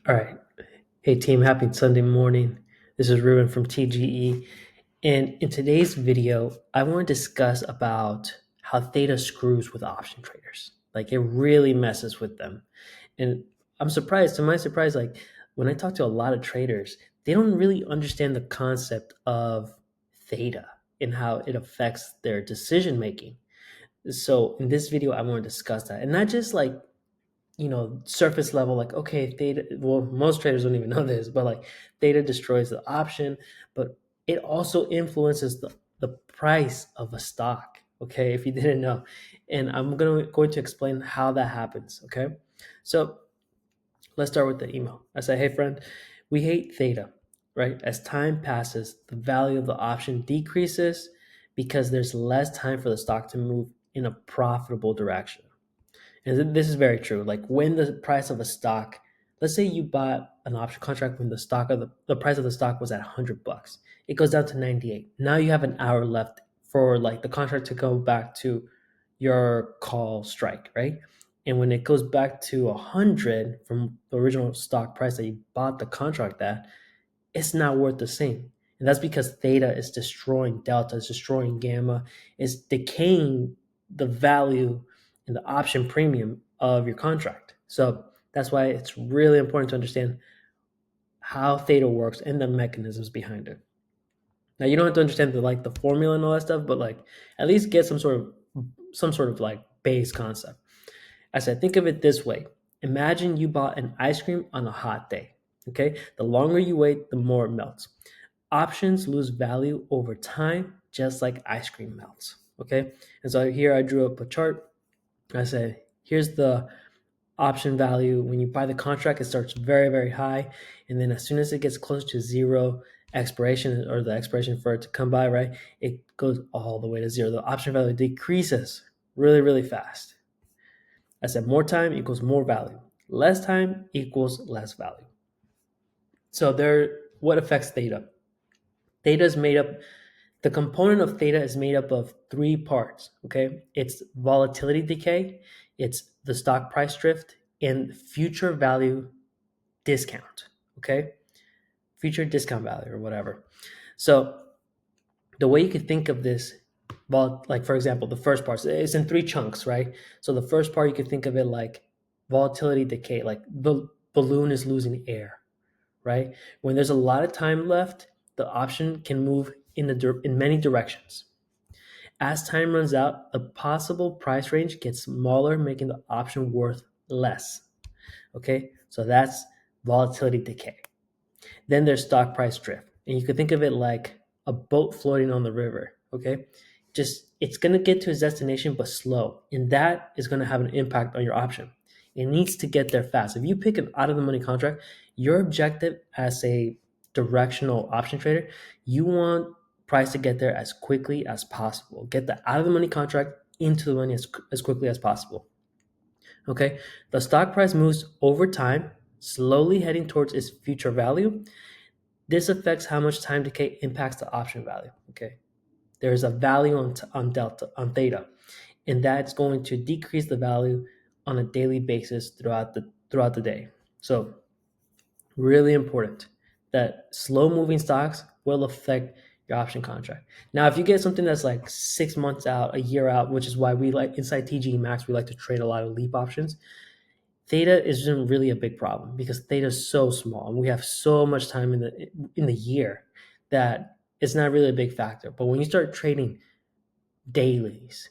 All right. Hey team, happy Sunday morning. This is Ruben from TGE. And in today's video, I want to discuss about how Theta screws with option traders. Like it really messes with them. And I'm surprised, to my surprise, like when I talk to a lot of traders, they don't really understand the concept of Theta and how it affects their decision making. So in this video, I want to discuss that. And not just like surface level, like, okay, Theta, well, most traders don't even know this, but like Theta destroys the option, but it also influences the price of a stock. Okay, if you didn't know. And I'm going to explain how that happens. Okay. So let's start with the email. I say, hey friend, we hate Theta, right? As time passes, the value of the option decreases because there's less time for the stock to move in a profitable direction. And this is very true. Like when the price of a stock, let's say you bought an option contract when the price of the stock was at $100. It goes down to 98. Now you have an hour left for like the contract to go back to your call strike, right? And when it goes back to 100 from the original stock price that you bought the contract at, it's not worth the same. And that's because theta is destroying delta, is destroying gamma, is decaying the value and the option premium of your contract. So that's why it's really important to understand how theta works and the mechanisms behind it. Now you don't have to understand the formula and all that stuff, but like at least get some sort of like base concept. I said, think of it this way. Imagine you bought an ice cream on a hot day. Okay. The longer you wait, the more it melts. Options lose value over time, just like ice cream melts. Okay. And so here I drew up a chart. I said, here's the option value. When you buy the contract, it starts very, very high. And then as soon as it gets close to zero expiration or the expiration for it to come by, right, it goes all the way to zero. The option value decreases really, really fast. I said more time equals more value. Less time equals less value. So what affects theta? Theta is made up, the component of theta is made up of three parts, okay? It's volatility decay, it's the stock price drift, and future value discount, okay? Future discount value or whatever. So the way you could think of this, like for example, the first part is in three chunks, right? So the first part you could think of it like volatility decay, like the balloon is losing air, right? When there's a lot of time left, the option can move in many directions. As time runs out, the possible price range gets smaller, making the option worth less. Okay, so that's volatility decay. Then there's stock price drift. And you could think of it like a boat floating on the river. Okay, just it's going to get to its destination, but slow. And that is going to have an impact on your option. It needs to get there fast. If you pick an out of the money contract, your objective as a directional option trader, you want price to get there as quickly as possible. Get the out of the money contract into the money as quickly as possible. Okay, the stock price moves over time, slowly heading towards its future value. This affects how much time decay impacts the option value. Okay, there is a value on delta on theta, and that's going to decrease the value on a daily basis throughout the day. So really important that slow moving stocks will affect your option contract. Now, if you get something that's like 6 months out, a year out, which is why we like inside TGE Max, we like to trade a lot of leap options. Theta isn't really a big problem because theta is so small and we have so much time in the year that it's not really a big factor. But when you start trading dailies,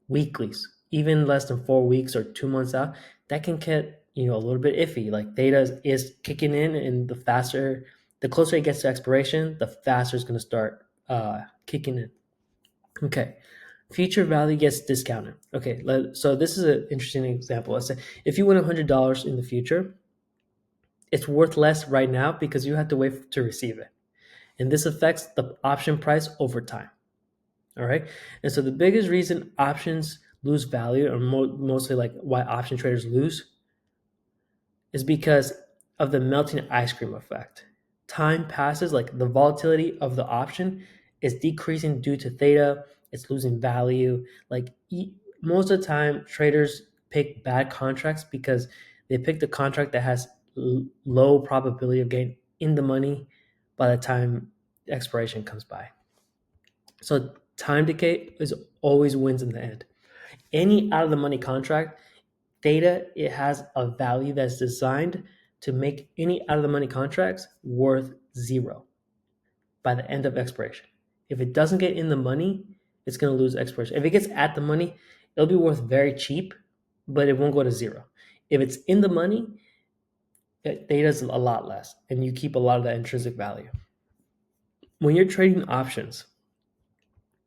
weeklies, even less than 4 weeks or 2 months out, that can get a little bit iffy. Like theta is kicking in, and the closer it gets to expiration, the faster it's going to start kicking in. Okay, future value gets discounted. Okay, so this is an interesting example. Let's say if you win $100 in the future, it's worth less right now because you have to wait to receive it, and this affects the option price over time. All right. And so the biggest reason options lose value, or mostly like why option traders lose, is because of the melting ice cream effect. Time passes, like the volatility of the option is decreasing due to theta, it's losing value. Like most of the time, traders pick bad contracts because they pick the contract that has low probability of getting in the money by the time expiration comes by. So time decay is always wins in the end. Any out of the money contract, Theta, it has a value that's designed to make any out of the money contracts worth zero by the end of expiration. If it doesn't get in the money, it's going to lose expiration. If it gets at the money, it'll be worth very cheap, but it won't go to zero. If it's in the money, Theta's a lot less, and you keep a lot of that intrinsic value. When you're trading options,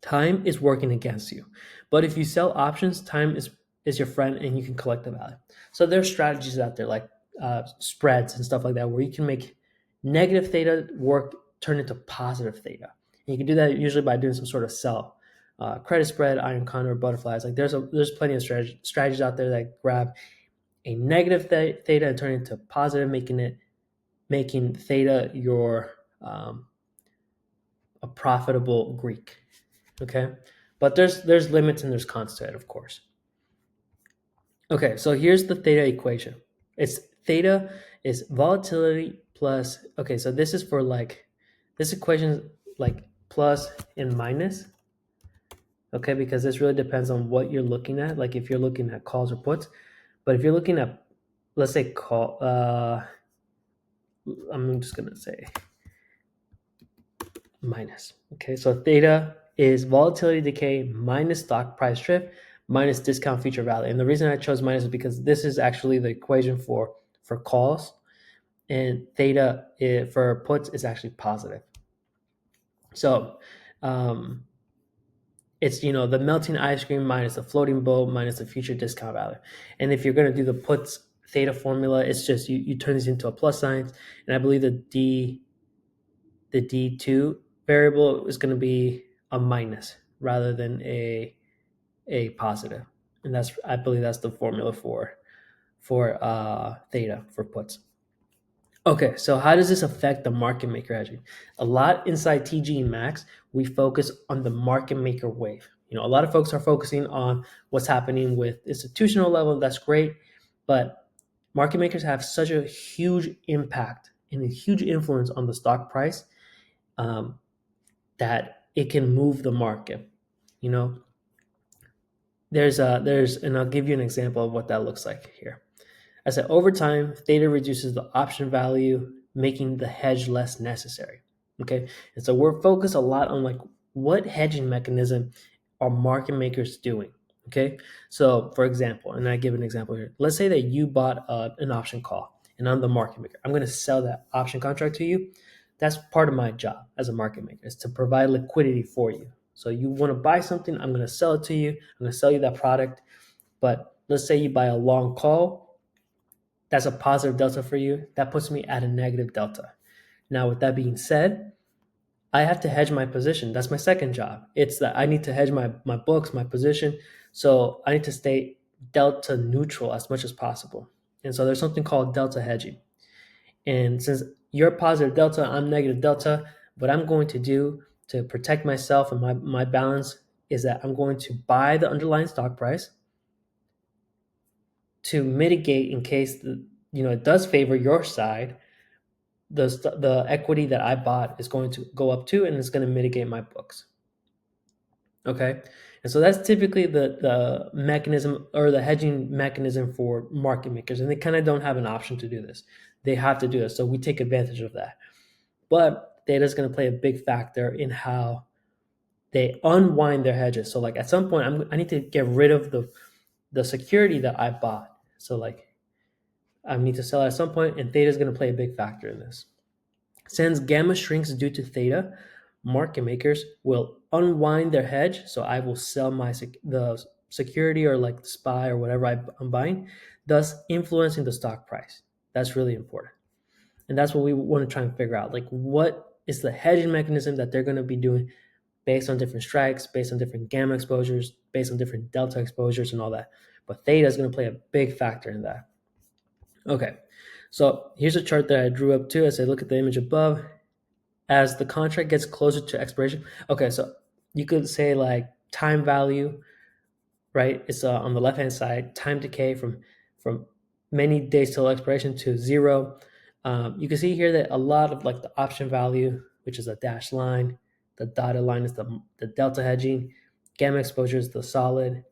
time is working against you. But if you sell options, time is your friend and you can collect the value. So there's strategies out there like spreads and stuff like that where you can make negative theta work turn into positive theta. And you can do that usually by doing some sort of sell. Credit spread, iron condor, butterflies. Like there's plenty of strategies out there that grab a negative theta and turn it into positive, making theta your a profitable Greek. Okay, but there's limits and there's cons to it, of course. Okay, so here's the theta equation. It's theta is volatility plus. Okay, so this is for like this equation is like plus and minus. Okay, because this really depends on what you're looking at. Like if you're looking at calls or puts, but if you're looking at, let's say call, I'm just gonna say minus. Okay, so theta is volatility decay minus stock price drift minus discount feature value. And the reason I chose minus is because this is actually the equation for calls, and theta for puts is actually positive. So it's the melting ice cream minus the floating boat minus the future discount value. And if you're going to do the puts theta formula, it's just you turn these into a plus sign, and I believe the D2 variable is going to be a minus rather than a positive. And I believe that's the formula for theta for puts. Okay, so how does this affect the market maker hedging? A lot inside TGE Max, we focus on the market maker wave. A lot of folks are focusing on what's happening with institutional level. That's great, but market makers have such a huge impact and a huge influence on the stock price that it can move the market. There's and I'll give you an example of what that looks like here. I said over time, theta reduces the option value, making the hedge less necessary. Okay, and so we're focused a lot on like what hedging mechanism are market makers doing. Okay, so for example, and I give an example here. Let's say that you bought an option call, and I'm the market maker. I'm going to sell that option contract to you. That's part of my job as a market maker, is to provide liquidity for you. So you want to buy something, I'm going to sell it to you. I'm going to sell you that product. But let's say you buy a long call. That's a positive delta for you. That puts me at a negative delta. Now, with that being said, I have to hedge my position. That's my second job. It's that I need to hedge my books, my position. So I need to stay delta neutral as much as possible. And so there's something called delta hedging. And since you're positive delta, I'm negative delta, what I'm going to do to protect myself and my balance is that I'm going to buy the underlying stock price to mitigate in case it does favor your side. The equity that I bought is going to go up too, and it's going to mitigate my books. Okay, and so that's typically the mechanism or the hedging mechanism for market makers, and they kind of don't have an option to do this. They have to do this, so we take advantage of that. But data is going to play a big factor in how they unwind their hedges. So like at some point, I need to get rid of the security that I bought. So like I need to sell at some point, and theta is going to play a big factor in this. Since gamma shrinks due to theta, market makers will unwind their hedge. So I will sell the security or like the SPY or whatever I'm buying, thus influencing the stock price. That's really important. And that's what we want to try and figure out. Like, what is the hedging mechanism that they're going to be doing based on different strikes, based on different gamma exposures, based on different delta exposures and all that. But theta is going to play a big factor in that. Okay, so here's a chart that I drew up too. As I look at the image above, as the contract gets closer to expiration. Okay, so you could say like time value, right? It's on the left-hand side, time decay from many days till expiration to zero. You can see here that a lot of like the option value, which is a dashed line, the dotted line is the delta hedging, gamma exposure is the solid.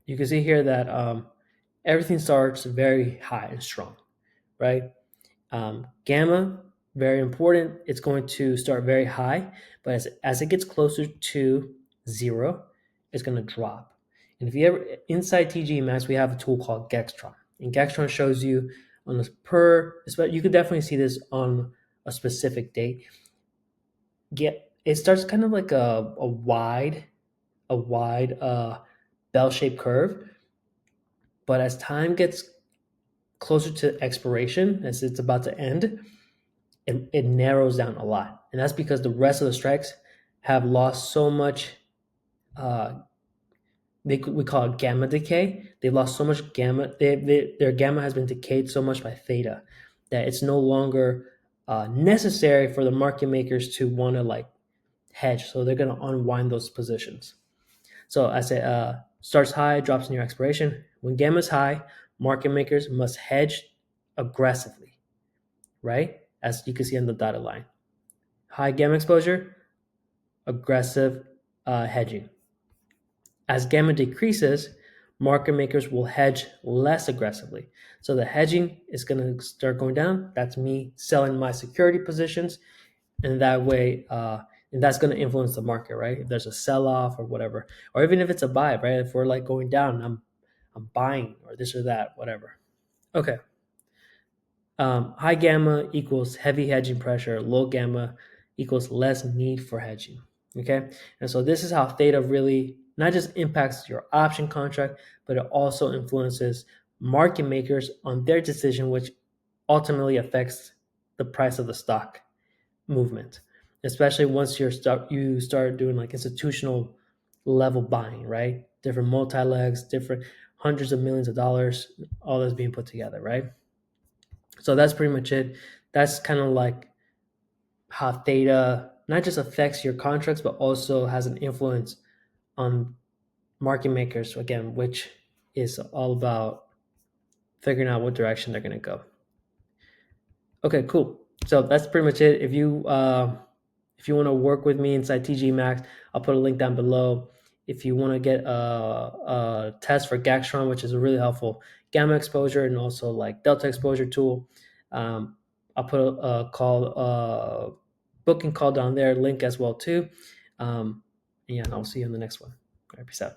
You can see here that everything starts very high and strong, right? Gamma, very important. It's going to start very high, but as it gets closer to 0, it's going to drop. And if you ever, inside TGE Max, we have a tool called Gextron. And Gextron shows you on this you could definitely see this on a specific date. It starts kind of like a wide bell-shaped curve, but as time gets closer to expiration, as it's about to end, it narrows down a lot. And that's because the rest of the strikes have lost so much, we call it gamma decay. They've lost so much gamma, their gamma has been decayed so much by theta that it's no longer necessary for the market makers to want to like hedge. So they're going to unwind those positions. So as it starts high, drops near expiration. When gamma is high, market makers must hedge aggressively, right? As you can see on the dotted line. High gamma exposure, aggressive hedging. As gamma decreases, market makers will hedge less aggressively. So the hedging is going to start going down. That's me selling my security positions, and that way, and that's going to influence the market, right? If there's a sell-off or whatever, or even if it's a buy, right? If we're like going down, I'm buying or this or that, whatever. Okay. High gamma equals heavy hedging pressure. Low gamma equals less need for hedging. Okay, and so this is how theta really not just impacts your option contract, but it also influences market makers on their decision, which ultimately affects the price of the stock movement, especially once you start doing like institutional level buying, right? Different multi-legs, different hundreds of millions of dollars, all that's being put together, right? So that's pretty much it. That's kind of like how theta not just affects your contracts, but also has an influence on market makers, again, which is all about figuring out what direction they're going to go. Okay, cool. So that's pretty much it. If you want to work with me inside TGE Max, I'll put a link down below. If you want to get a test for Gextron, which is a really helpful gamma exposure and also like delta exposure tool, I'll put booking call down there, link as well too. Yeah, and I'll see you in the next one. All right, peace out.